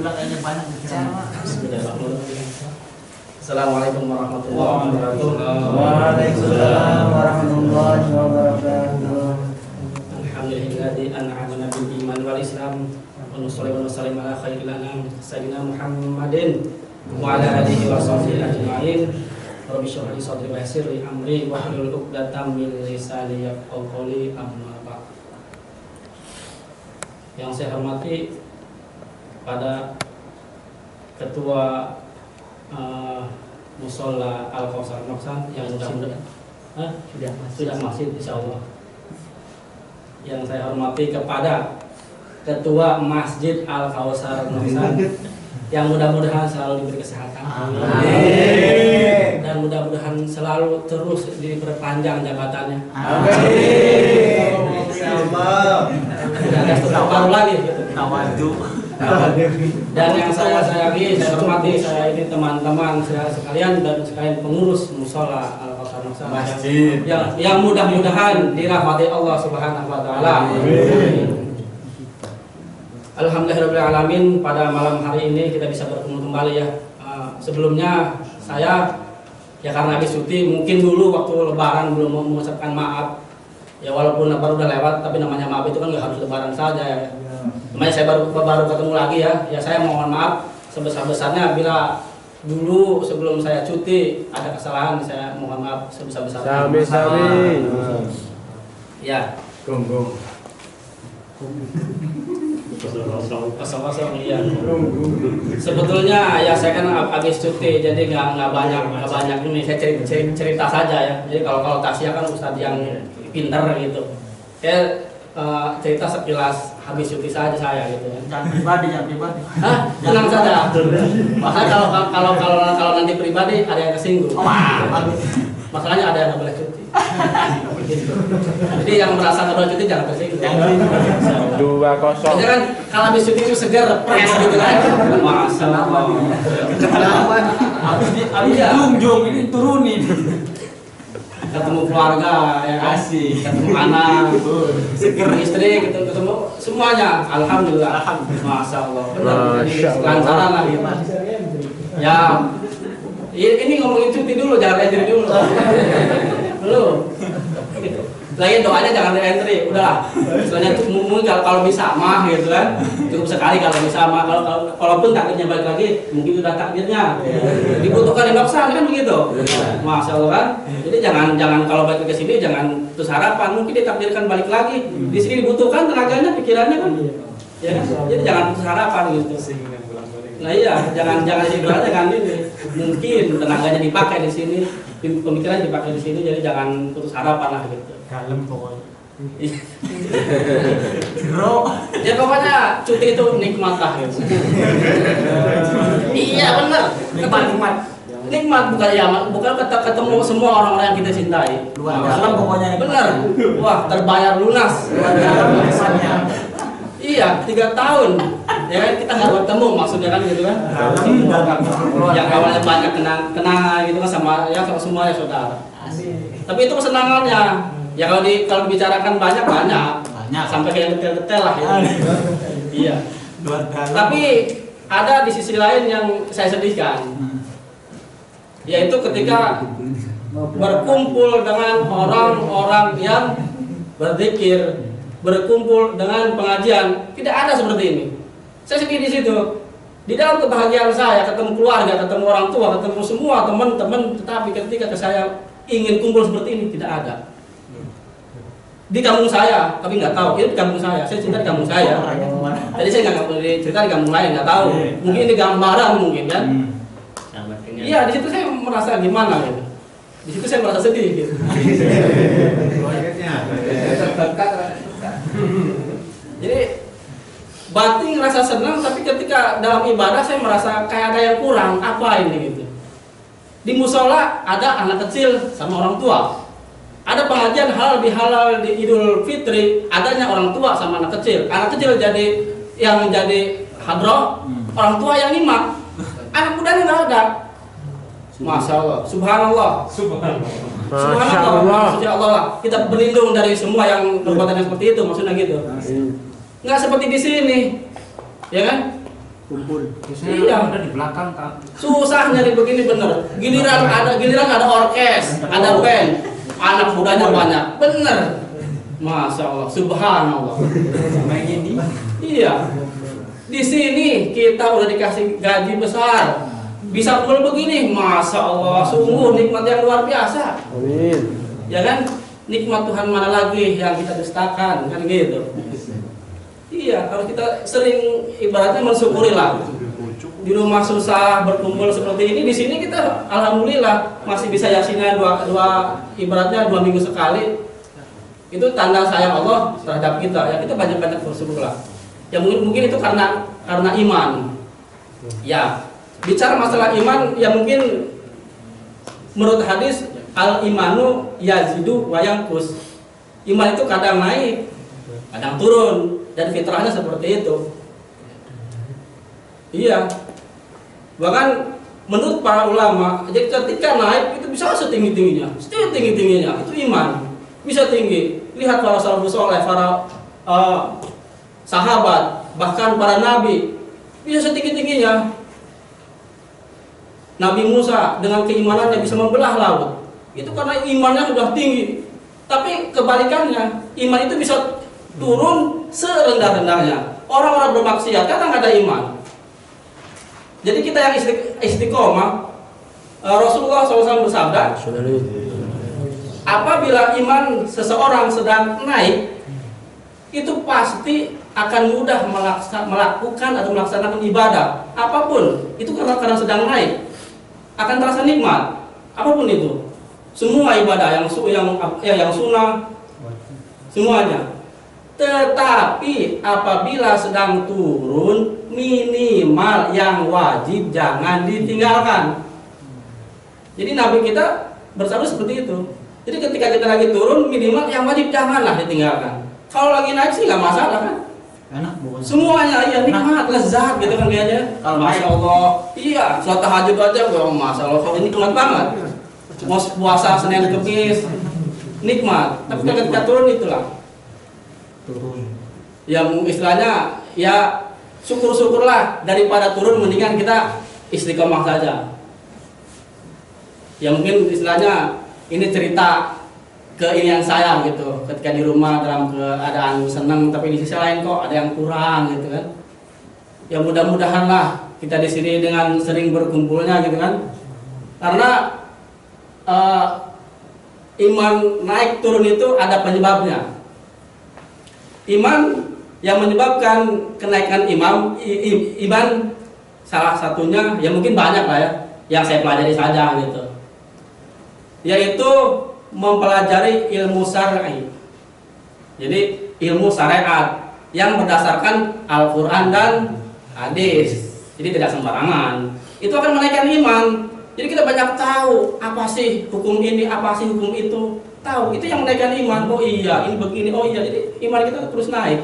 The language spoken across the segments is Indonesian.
pula kayaknya banyak bicara. Assalamualaikum warahmatullahi wabarakatuh. Waalaikumsalam warahmatullahi wabarakatuh. Alhamdulillahilladzi an'amana bil iman wal islam wa nusalli wa nusallim ala khairil anam sayyidina Muhammadin wa ala alihi wa sahbihi ajma'in. Rabbi shrah li sadri wa yassir li amri wa hlul 'uqdatam min lisani yafqahu qawli, amma ba'd. Yang saya hormati pada Ketua Musola Al-Kausar Noksan yang sudah masih insyaallah. Yang saya hormati kepada Ketua Masjid Al-Kausar Noksan yang mudah-mudahan selalu diberi kesehatan. Amin. Dan mudah-mudahan selalu terus diperpanjang jabatannya. Amin. Insyaallah. Ada sesuatu baru lagi gitu. Tawadu. Dan yang saya sayangi, saya hormati, saya ini teman-teman sekalian dan sekalian pengurus Musola Al-Kausar Noksan yang mudah-mudahan dirahmati Allah Subhanahu wa taala. Amin. Alhamdulillahirrahmanirrahim. Pada malam hari ini kita bisa bertemu kembali ya. Sebelumnya saya ya karena habis cuti, mungkin dulu waktu lebaran belum mau mengucapkan maaf. Ya walaupun lebaran udah lewat, tapi namanya maaf itu kan nggak harus lebaran saja ya. Namanya saya baru ketemu lagi ya. Ya saya mohon maaf sebesar-besarnya bila dulu sebelum saya cuti ada kesalahan, saya mohon maaf sebesar-besarnya. Sami. Ya. Gong. Kosong iya. Sebetulnya ya saya kan habis cuti, jadi nggak banyak ini, saya cerita saja ya. Jadi kalau Tasya kan ustadz yang pintar gitu. Saya cerita sekilas habis cuti saja saya gitu ya. Jangan pribadi. Hah? Tenang saja. Bahkan kalau nanti pribadi ada yang kesinggung. Masalahnya ada yang nggak boleh cuti. Jadi yang merasa nggak boleh cuti jangan tersinggung. 2-0. Jadi kan kalau habis cuti itu segar, fresh gitu kan. Masalah. Habis Jungjung ini turunin. ketemu keluarga ya kan? Ketemu anak, seger istri, ketemu semuanya. Alhamdulillah. Masya Allah. Benar. Jadi lancaran lah gitu. Ya. Ini ngomongin cuti dulu, jangan entry dulu. Belum. Gitu. Lagi doanya jangan entry, udah. Soalnya mungkin kalau bisa mah gitu kan, cukup sekali kalau bisa mah. Kalaupun takdirnya balik lagi, mungkin udah takdirnya. Dibutuhkan di Noksan kan begitu. Masya Allah kan. Jadi jangan kalau balik ke sini jangan terus harapan, mungkin ditakdirkan balik lagi. Di sini dibutuhkan tenaganya, pikirannya kan. Ya kan? Jadi jangan terus harapan gitu. Nah iya, jangan itu aja kan ini. Mungkin tenaganya dipakai di sini, pemikiran dipakai di sini, jadi jangan putus harapan lah gitu. Kalem pokoknya. Ya pokoknya cuti itu nikmat lah gitu. Iya benar. Nikmat bukan ketemu semua orang-orang yang kita cintai. Luar dalam pokoknya. Benar. Wah terbayar lunas. Luar dalam nikmatnya. Iya 3 tahun. Ya kan kita nggak bertemu maksudnya kan gitu kan. Yang awalnya banyak kenangan gitu kan sama semua ya saudara. Tapi itu kesenangannya. Ya kalau dibicarakan banyak sampai kayak detail-detail lah gitu. Iya. Tapi ada di sisi lain yang saya sedihkan. Yaitu ketika berkumpul dengan orang-orang yang berzikir, berkumpul dengan pengajian, tidak ada seperti ini. Saya sedih di situ. Di dalam kebahagiaan saya ketemu keluarga, ketemu orang tua, ketemu semua teman-teman, tetapi ketika saya ingin kumpul seperti ini tidak ada. Di kampung saya, tapi nggak tahu. Ini di kampung saya cerita di kampung saya. Jadi saya nggak cerita di kampung lain, nggak tahu. Mungkin ini gambaran mungkin kan. Iya, di situ saya merasa gimana gitu. Di situ saya merasa sedih gitu. Jadi batin ngerasa senang, tapi ketika dalam ibadah saya merasa kayak ada yang kurang. Apa ini gitu? Di musola ada anak kecil sama orang tua. Ada pengajian halal bihalal di Idul Fitri, adanya orang tua sama anak kecil. Anak kecil yang menjadi hadroh, orang tua yang nyimak. Anak mudanya nggak ada. Masya Allah, subhanallah. Subhanallah. Maksudnya Allah lah. Kita berlindung dari semua yang perbuatan yang seperti itu, maksudnya gitu. Nggak seperti di sini, ya kan? kumpul. Iya. Ada di belakang kan. Susah nyari begini bener. Giliran ada orkes, ada band, anak mudanya banyak. Bener. Masya Allah, subhanallah. Main ini. Iya. Di sini kita udah dikasih gaji besar. Bisa full begini, masya Allah, sungguh nikmat yang luar biasa. Amin. Ya kan? Nikmat Tuhan mana lagi yang kita dustakan, kan gitu. Iya, harus kita sering ibaratnya mensyukuri lah. Di rumah susah berkumpul seperti ini, di sini kita alhamdulillah masih bisa yasinan ibaratnya 2 minggu sekali. Itu tanda sayang Allah terhadap kita. Ya kita banyak-banyak bersyukur lah. Ya mungkin itu karena iman. Ya, bicara masalah iman, ya mungkin menurut hadis al-imanu yazidu wa yanqus. Iman itu kadang naik, kadang turun, dan fitrahnya seperti itu. Iya. Bahkan menurut para ulama, jadi ketika naik itu bisa setinggi-tingginya, setinggi-tingginya itu iman. Bisa tinggi. Lihat para salafus saleh, para sahabat, bahkan para nabi, bisa setinggi-tingginya. Nabi Musa dengan keimanannya bisa membelah laut. Itu karena imannya sudah tinggi. Tapi kebalikannya, iman itu bisa turun serendah-rendahnya. Orang-orang bermaksiat karena nggak ada iman. Jadi kita yang istiqomah, Rasulullah SAW bersabda, apabila iman seseorang sedang naik, itu pasti akan mudah melakukan atau melaksanakan ibadah apapun. Itu karena sedang naik, akan terasa nikmat apapun itu. Semua ibadah yang sunnah, semuanya. Tetapi apabila sedang turun, minimal yang wajib jangan ditinggalkan. Jadi Nabi kita bersabda seperti itu. Jadi ketika kita lagi turun, minimal yang wajib janganlah ditinggalkan. Kalau lagi naik sih nggak masalah kan? Enak bukan? Semuanya ya nikmat, lezat gitu kan kayaknya. Kalau Masya Allah, iya, sholat tahajud aja gak masalah. Kalau ini nikmat banget. Mau puasa Senin Kamis, nikmat. Tapi ketika turun itulah. Turun. Ya istilahnya ya syukur-syukurlah, daripada turun mendingan kita istiqomah saja. Ya mungkin istilahnya ini cerita keinginan saya gitu, ketika di rumah dalam keadaan senang, tapi di sisi lain kok ada yang kurang gitu kan. Ya mudah-mudahan lah kita di sini dengan sering berkumpulnya gitu kan, karena iman naik turun itu ada penyebabnya. Iman yang menyebabkan kenaikan iman salah satunya ya mungkin banyak lah ya, yang saya pelajari saja gitu, yaitu mempelajari ilmu syar'i. Jadi ilmu syariat yang berdasarkan Al-Quran dan hadis. Jadi tidak sembarangan. Itu akan menaikkan iman. Jadi kita banyak tahu apa sih hukum ini, apa sih hukum itu. Tahu, itu yang menaikkan iman. Oh iya, ini begini. Oh iya, jadi iman kita terus naik.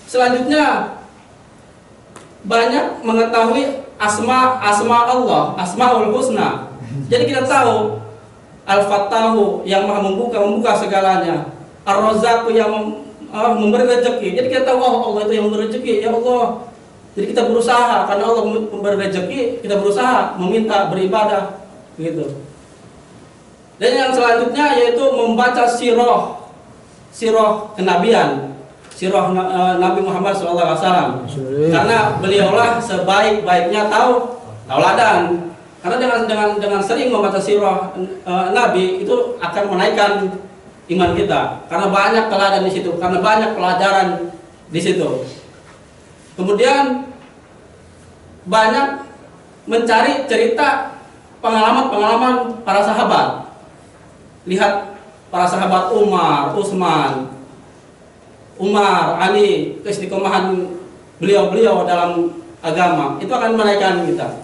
Selanjutnya banyak mengetahui asma Allah, asmaul husna. Jadi kita tahu Al-Fattahu yang maha membuka segalanya, Ar-Razzaqu yang memberi rezeki. Jadi kita tahu Allah itu yang memberi rezeki, ya Allah. Jadi kita berusaha, karena Allah memberi rezeki, kita berusaha meminta beribadah gitu. Dan yang selanjutnya yaitu membaca sirah kenabian, sirah Nabi Muhammad SAW. Karena beliaulah sebaik-baiknya tauladan. Karena dengan sering membaca sirah Nabi itu akan menaikkan iman kita. Karena banyak teladan di situ, karena banyak pelajaran di situ. Kemudian banyak mencari cerita pengalaman para sahabat. Lihat para sahabat Umar, Utsman, Ali, keistiqomahan beliau dalam agama itu akan menaikkan kita.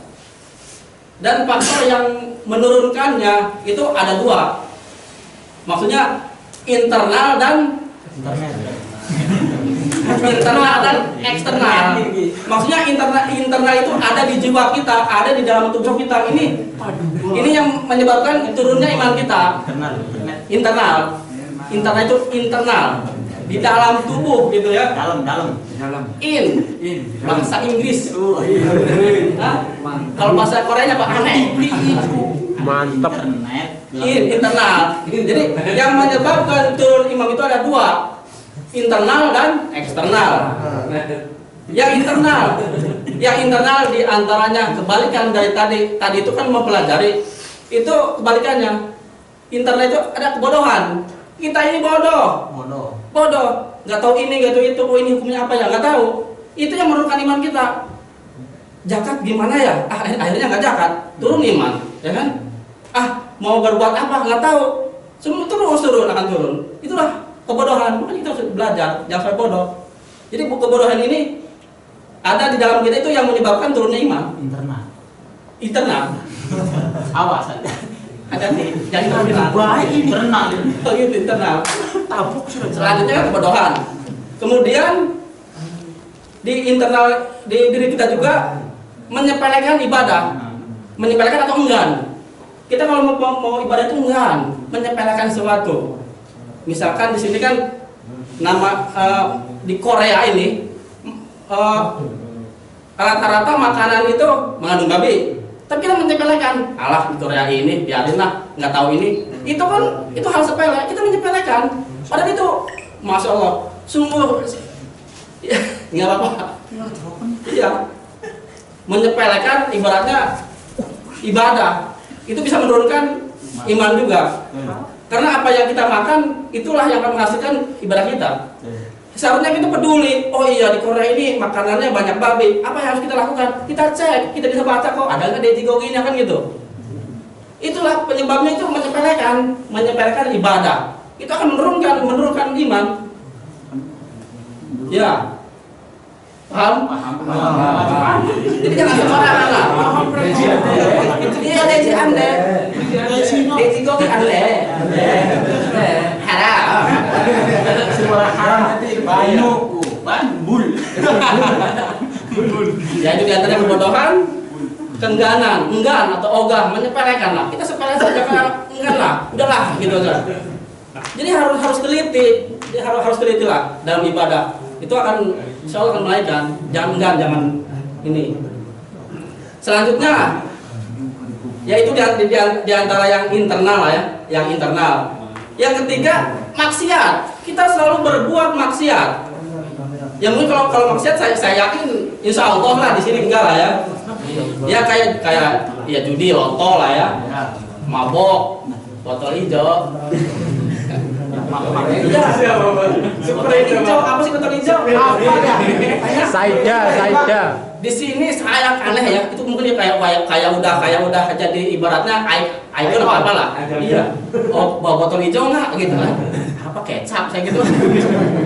Dan faktor yang menurunkannya itu ada dua. Maksudnya internal dan eksternal. Maksudnya internal itu ada di jiwa kita, ada di dalam tubuh kita. Ini yang menyebabkan turunnya iman kita. Internal itu internal di dalam tubuh gitu ya. Dalam. dalam. In. In. Bahasa Inggris. Iya. Hah? Mantap. Kalau bahasa Koreanya apa? Aneh. Mantap. Internal. Jadi yang menyebabkan turun iman itu ada dua, internal dan eksternal. Yang internal diantaranya kebalikan dari tadi itu kan mempelajari, itu kebalikannya. Internal itu ada kebodohan. Kita ini bodoh, nggak tahu ini, nggak tahu itu, oh ini hukumnya apa ya, nggak tahu. Itu yang menurunkan iman kita. Zakat gimana ya? Akhirnya nggak zakat, turun iman, ya kan? Mau berbuat apa nggak tahu, semua akan turun. Itulah kebodohan. Makanya kita harus belajar, jangan sampai bodoh. Jadi kebodohan ini ada di dalam kita, itu yang menyebabkan turunnya iman. Internal. Awas aja. Hati-hati, jangan internal. Oh gitu, internal. Selanjutnya kan kebodohan. Kemudian di internal di diri kita juga menyepelekan ibadah, menyepelekan atau enggan. Kita kalau mau ibadah itu enggan, menyepelekan sesuatu. Misalkan di sini kan di Korea ini rata-rata makanan itu mengandung babi. Tapi kita menyepelekan, alah di Korea ini biarin lah, nggak tahu ini. Itu kan itu hal sepele, kita menyepelekan. Padahal itu, masya Allah, sungguh nggak apa-apa. Iya, menyepelekan ibaratnya ibadah itu bisa menurunkan iman juga. Karena apa yang kita makan itulah yang akan menghasilkan ibadah kita. Seharusnya kita peduli, oh iya di Korea ini makanannya banyak babi, apa yang harus kita lakukan? Kita cek, kita bisa baca kok, ada nggak detigoginya kan gitu. Itulah penyebabnya, itu menyepelekan ibadah. Itu akan menurunkan iman. Ya, paham? Jadi jangan sembarangan lah. Dia deci ande, detigogi ande, haram. Semua haram nanti bul. Ya itu diantaranya kebodohan, enggan atau ogah, menyepelekan lah. Kita sepele saja karena enggan lah, udahlah gitu aja. Jadi harus teliti, harus teliti lah dalam ibadah. Itu akan insya Allah akan menaikkan. Jangan ini. Selanjutnya, yaitu di antara yang internal lah ya, yang internal. Yang ketiga, maksiat. Kita selalu berbuat maksiat. Ya mungkin kalau maksiat saya yakin insya Allah lah di sini enggak lah ya. Ya kayak ya judi, loto lah ya. Mabok, botol hijau. Spray hijau, apa sih botol hijau? Apa ya? Saida. Di sini saya aneh ya, itu mungkin kayak udah jadi ibaratnya icon apa lah. Iya. Oh, bawa botol hijau nggak gitu kan? Apa kecap saya gitu.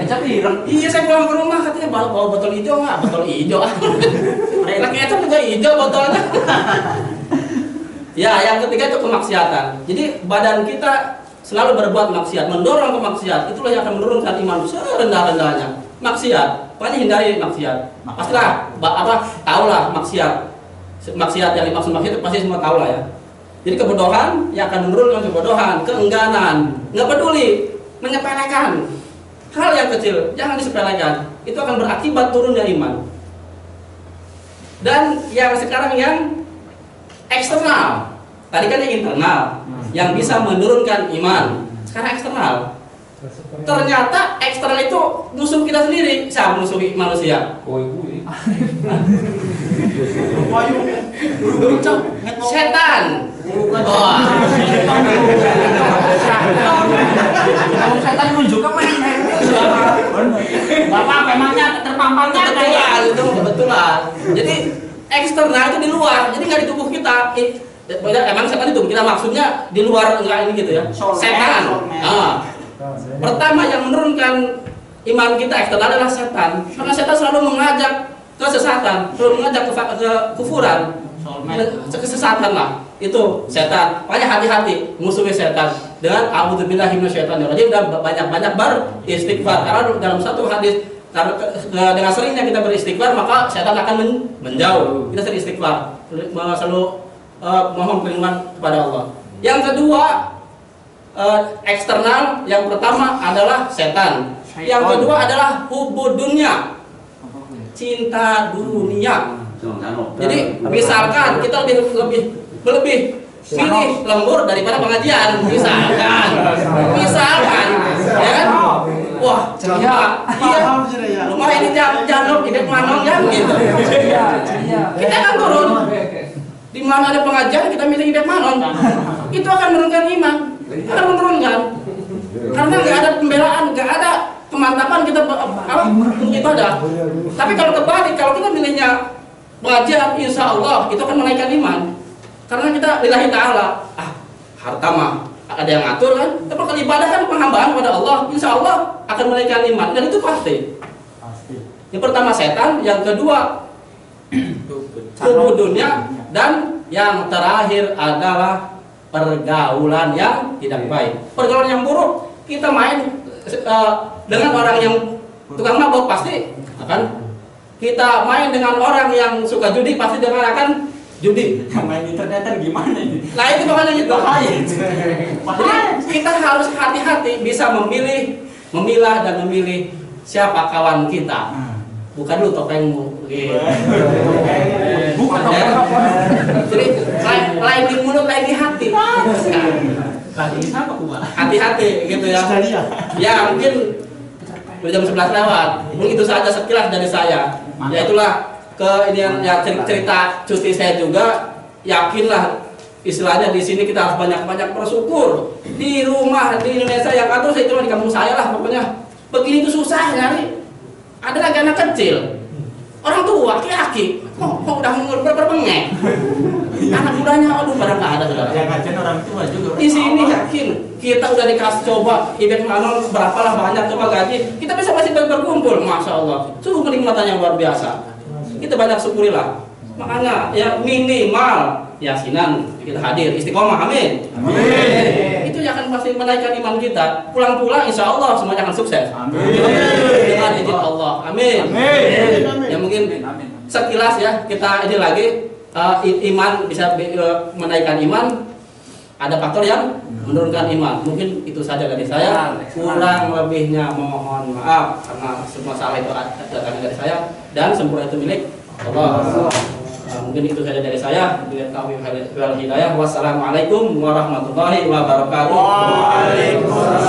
Kecap ireng. Iya, saya pulang ke rumah katanya bawa botol hijau nggak? Botol hijau. Mereka kecap juga hijau botolnya. Ya, yang ketiga itu kemaksiatan. Jadi badan kita selalu berbuat maksiat, mendorong ke maksiat. Itulah yang akan menurunkan iman serendah-rendahnya. Maksiat, pokoknya hindari maksiat. Pastilah, tahulah maksiat yang dimaksud maksiat itu pasti semua tahu lah ya. Jadi kebodohan yang akan menurunkan kebodohan, keengganan, nggak peduli, menyepelekan hal yang kecil, jangan disepelekan. Itu akan berakibat turunnya iman. Dan yang sekarang yang eksternal, tadi kan yang internal, yang bisa menurunkan iman. Sekarang eksternal. Ternyata eksternal itu musuh kita sendiri. Siapa musuh manusia? Setan. Setan menunjukkan mana? Bapak memangnya terpampangnya Kebetulan, itu kebetulan. Jadi eksternal itu di luar, jadi nggak di tubuh kita. Emang setan itu kita maksudnya di luar, enggak ini gitu ya. Setan. Pertama yang menurunkan iman kita eksternal adalah setan. Karena setan selalu mengajak kesesatan, selalu mengajak ke kufuran, kesesatan lah. Itu setan. Makanya hati-hati musuhnya setan. Dengan a'udzubillahi minasyaitonirrajim dan banyak-banyak beristighfar. Karena dalam satu hadis dengan seringnya kita beristighfar maka setan akan menjauh. Kita sering istighfar, selalu mohon perlindungan kepada Allah. Yang kedua, eksternal. Yang pertama adalah setan. Yang kedua adalah hubud dunia. cinta dunia. Jadi misalkan kita lebih pilih lembur daripada pengajian, misalkan, ya kan? Wah, iya, rumah ini jangan hidup manong kan gitu. Kita akan turun. Di mana ada pengajian kita milih hidup manon, itu akan menurunkan iman, akan menurunkan. Karena nggak ada pembelaan, nggak ada kemantapan kita ibadah. Tapi kalau kebalik, kalau kita milihnya pengajian, insya Allah itu akan menaikkan iman. Karena kita lillahi ta'ala, harta mah ada yang ngatur kan. Tapi kalau ibadah kan penghambaan pada Allah, insya Allah akan menaikkan iman. Dan itu pasti. Yang pertama setan, yang kedua kubu dunia, dan yang terakhir adalah pergaulan yang tidak baik. Pergaulan yang buruk, kita main dengan orang yang tukang mabok pasti akan. Kita main dengan orang yang suka judi pasti dia akan judi. Main internet gimana ini? Nah itu makanya gitu. Bahaya. Jadi kita harus hati-hati bisa memilah dan memilih siapa kawan kita. Bukan lu topengmu. Gitu. Bukan Jadi lain di mulut, lain di hati. Lagi sama gua. Hati-hati gitu ya. Ya mungkin udah jam 11 lewat. Mungkin itu saja sekilas dari saya. Ya itulah ini ya cerita cuti saya juga. Yakinlah istilahnya di sini kita harus banyak-banyak bersyukur. Di rumah di Indonesia yang atur saya cuma di kampung saya lah pokoknya. Begini itu susah nyari. Ada lagi anak kecil, orang tua, laki-laki, kok udah berbengek. Anak mudanya, aduh pada nggak ada saudara. Yang ngajen orang tua juga. Di sini yakin kita udah dikasih coba event manon berapalah banyak coba gaji, kita bisa masih berkumpul, masya Allah. Sungguh kenikmatan yang luar biasa. Kita banyak syukurilah. Makanya ya minimal yasinan kita hadir istiqomah, amin. Amin. Itu yang akan pasti menaikkan iman kita. Pulang-pulang insya Allah semuanya akan sukses. Amin. Dengan izin Allah, amin. Amin. Ya mungkin sekilas ya kita ini lagi iman bisa menaikkan iman. Ada faktor yang menurunkan iman. Mungkin itu saja dari saya. Kurang lebihnya mohon maaf karena semua salah itu datang dari saya dan sempurna itu milik Allah. Mungkin itu saja dari saya. Bila kami wal hidayah. Wassalamualaikum warahmatullahi wabarakatuh. Waalaikumsalam.